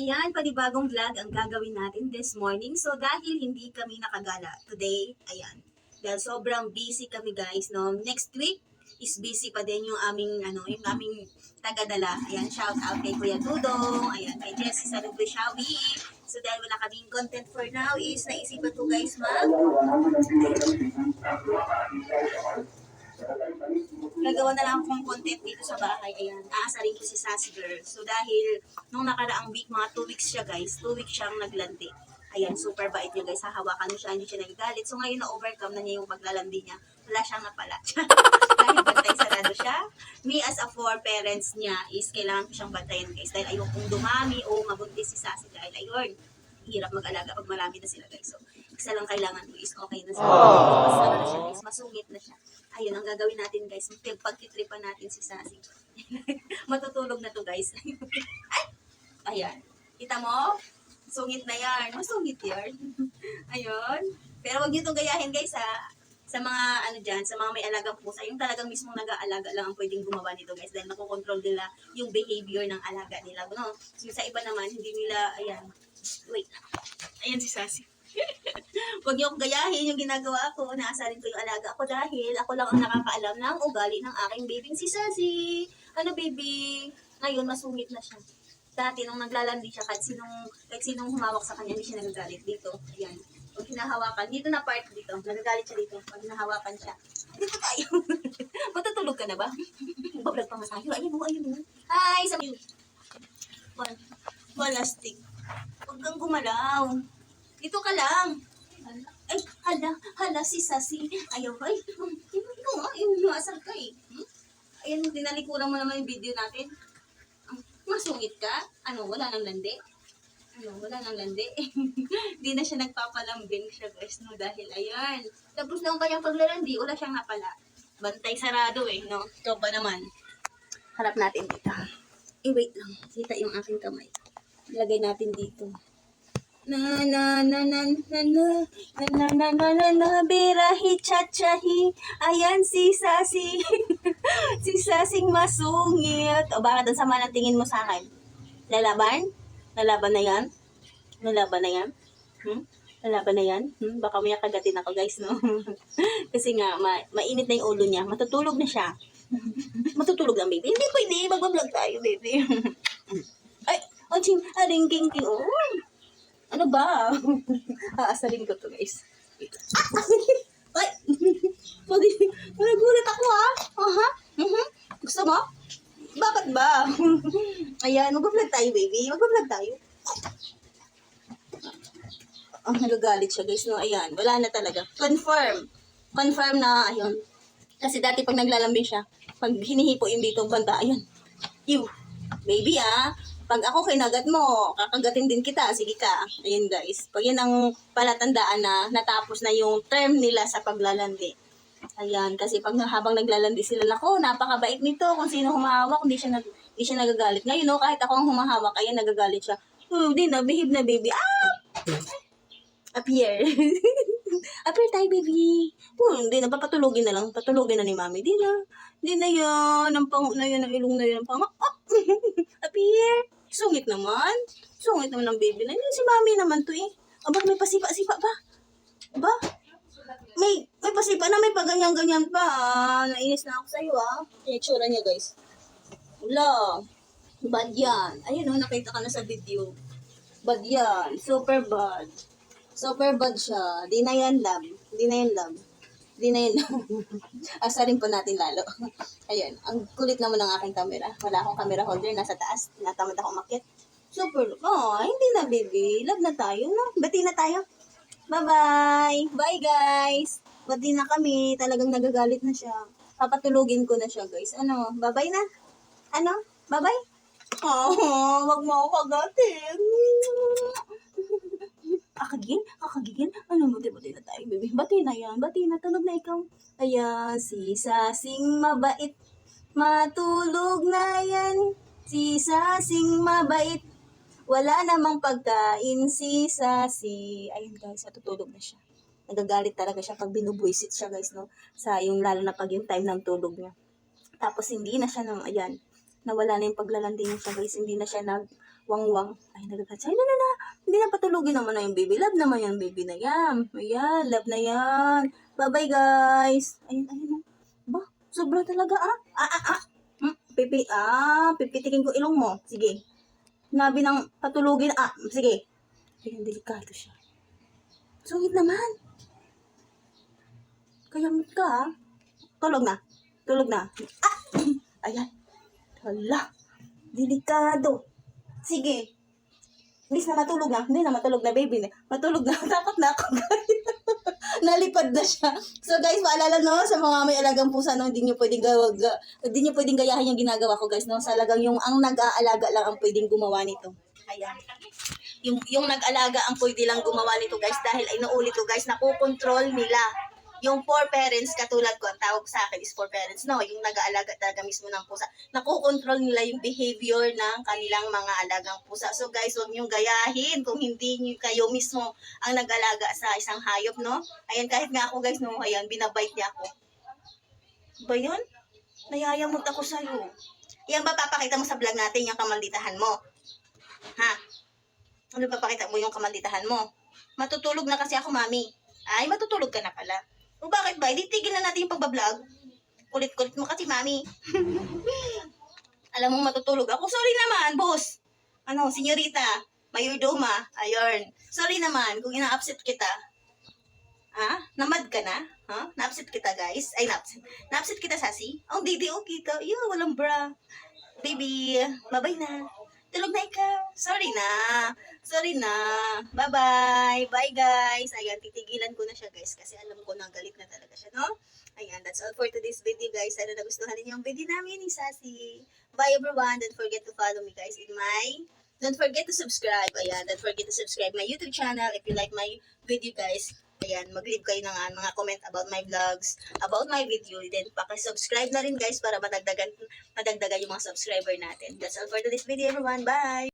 Ayan, panibagong vlog ang gagawin natin this morning. So, dahil hindi kami nakagala today, ayan, dahil sobrang busy kami guys, no? Next week is busy pa din yung aming tagadala. Ayan, shout out kay Kuya Dudong, ayan, kay Jessie sa Lugbe Shawi. So, dahil wala kaming content for now, is naisipan ko guys gagawa na lang akong content dito sa bahay. Ayan, aasarin ko si Sassy Girl. So, dahil nung nakaraang week, mga 2 weeks siya guys, 2 weeks siyang naglandi. Ayan, super bait niya guys. Hahawakan mo siya, hindi siya nagagalit. So, ngayon na-overcome na niya yung paglalandi niya. Wala siyang napala. Dahil bantay sarado siya. Me as a 4 parents niya is kailangan ko siyang bantayan guys. Dahil ayokong dumami o mabuntis si Sassy. Dahil ayun, hirap mag-alaga pag marami na sila guys. So, isa lang kailangan ko is okay na siya. Mas ano na siya guys, masungit na siya. Ayun, ang gagawin natin guys, pagtitripan natin si Sassy. Matutulog na to guys. Ay! Ayan. Kita mo? Sungit na yan. Masungit yan. Ayun. Pero wag niyo itong gayahin guys ha. Sa mga ano dyan, sa mga may alagang pusa, yung talagang mismong nag-aalaga lang ang pwedeng gumawa nito guys. Dahil nakokontrol nila yung behavior ng alaga nila. No? So, sa iba naman, hindi nila, ayan. Wait. Ayan si Sassy. Huwag niyo akong gayahin yung ginagawa ko. Naasarin ko yung alaga ko dahil ako lang ang nakakaalam ng ugali ng aking baby si Sassy. Ano baby? Ngayon, masungit na siya. Dati nung naglalandi siya, kahit sinong humawak sa kanya, hindi siya nagagalit dito. Ayan. Pag hinahawakan, dito na part dito. Nagagalit siya dito. Pag hinahawakan siya. Dito tayo. Matutulog ka na ba? Bablog pa nga tayo. Ayun mo, ayun mo. Hi! Sabi wala stick. Huwag kang gumalaw. Dito ka lang. Ay, hala, si Sassy. Ayaw, ay. Ikaw nga, asar ka eh. Ayan, dinalikuran mo naman yung video natin. Masungit ka? Ano, wala nang landi? Wala nang landi? Di na siya nagpapalambing siya guys, no? Dahil, ayan. Tapos na ang kanyang paglalandi, wala siyang napala. Bantay sarado eh, no? Ikaw ba naman? Harap natin dito. Wait lang. Kita yung aking kamay. Ilagay natin dito. Birahi chachahi. Ayan si Sassy. Si Sassing masungit. O bakit ang sama ng tingin mo sa akin? Lalaban? Lalaban na yan? Lalaban na yan? Lalaban na yan? Baka may kagatin ako guys, no? Kasi nga, mainit na yung ulo niya. Matutulog na siya. Matutulog lang, baby. Hindi pwede. Magbablog tayo, baby. Ay! Aching! Aring king. Oh! Ano ba? Aasarin ko to guys. Ay! Nagulat ako ha? Gusto mo? Bakit ba? Ayan, mag-vlog tayo baby. Mag-vlog tayo. Nagagalit siya guys. No? Ayan, wala na talaga. Confirm na, ayun. Kasi dati pag naglalambing siya, pag hinihipo yung dito banda, ayun. Baby pag ako kinagat mo, kakagatin din kita. Sige ka. Ayun guys. Pag yan ang palatandaan na natapos na yung term nila sa paglalandi. Ayan. Kasi pag habang naglalandi sila, nako, napakabait nito. Kung sino humahawak, hindi siya nagagalit. Ngayon, no, kahit ako ang humahawak, ayan, nagagalit siya. Hindi na, behave na baby. Appear. Appear tayo baby. Hindi na, papatulogin na lang. Patulogin na ni mami. Hindi na yan. Ang pango na yan, ang ilong na yan. Ang pango. Appear. Sungit naman. Sungit naman ng baby na. Si mami naman to eh. Aba, may pasipa-sipa pa. Aba, may pasipa na, may paganyan-ganyan pa. Nainis na ako sa'yo Yung itsura niya guys. Wala. Bad yan. Ayun nakita ka na sa video. Bad yan. Super bad. Super bad siya. Di na yan love. Asarin pa natin lalo. Ayun. Ang kulit naman ng aking camera. Wala akong camera holder. Nasa taas. Tinatamad ako umakyat. Super. Hindi na baby. Love na tayo. No? Bati na tayo. Bye-bye. Bye guys. Bati na kami. Talagang nagagalit na siya. Papatulogin ko na siya guys. Bye-bye na. Bye-bye. Wag mo ako kagatin. Kakagigin? Buti na tayo, baby. Bati na yan. Bati na. Tulog na ikaw. Ayan, si Sassing mabait. Matulog na yan. Si Sassing mabait. Wala namang pagkain si Sassy. Ayun guys, natutulog na siya. Nagagalit talaga siya pag binubuisit siya guys, no? Lalo na pag yung time ng tulog niya. Tapos hindi na siya ayan, nawala na yung paglalandi niya siya guys. Hindi na siya Wangwang. Ay, nagkakasay. Na. Hindi na patulogin naman na yung baby. Love naman yung baby na yan. Ayan, love na yan. Bye-bye, guys. Ayun. Ba, sobra talaga, pipitikin ko ilong mo. Sige. Nabi ng patulogin. Sige. Ayan, delikado siya. Sungit naman. Kayamot ka, Tulog na. Ayan. Hala. Delikado. Sige. Please na matulog na. Hindi na matulog na, baby. Matulog na. Takot na ako, guys. Nalipad na siya. So, guys, paalala no, sa mga may alagang pusa, no, hindi nyo pwedeng gayahin yung ginagawa ko, guys, no. Salagang yung ang nag-aalaga lang ang pwedeng gumawa nito. Ayan. Yung nag-alaga ang pwede lang gumawa nito, guys, dahil ay naulit to, guys, nakukontrol nila. Yung poor parents, katulad ko, ang tawag sa akin is poor parents, no? Yung nag-aalaga talaga mismo ng pusa. Nakukontrol nila yung behavior ng kanilang mga alagang pusa. So guys, huwag niyong gayahin kung hindi niyo kayo mismo ang nag-alaga sa isang hayop, no? Ayan, kahit nga ako guys, no, ayan, binabite niya ako. Ba yun? Nayayamot ako sa'yo. Yan ba papakita mo sa vlog natin yung kamalditahan mo? Ha? Ano papakita mo yung kamalditahan mo? Matutulog na kasi ako, mami. Ay, matutulog ka na pala. O bakit ba? Hindi tigil na natin yung pagbablog. Kulit-kulit mo kasi, mami. Alam mo, matutulog ako. Sorry naman, boss. Senyorita, mayordoma. Ayun. Sorry naman kung ina-upset kita. Namad ka na? Na-upset kita, guys. Ay, na-upset kita, Sasi. Ang DDO kita. Walang bra. Baby, babay na. Tulog na ikaw. Sorry na. Bye-bye. Bye, guys. Ayan, titigilan ko na siya, guys. Kasi alam ko na galit na talaga siya, no? Ayan, that's all for today's video, guys. Sana nagustuhan niyo yung video namin ni Sassy. Bye, everyone. Don't forget to follow me, guys, Don't forget to subscribe. Ayan, don't forget to subscribe my YouTube channel. If you like my video, guys, ayan, mag-leave kayo ng mga comment about my vlogs, about my video. Then, paki-subscribe na rin, guys, para madagdagan yung mga subscriber natin. That's all for today's video, everyone. Bye!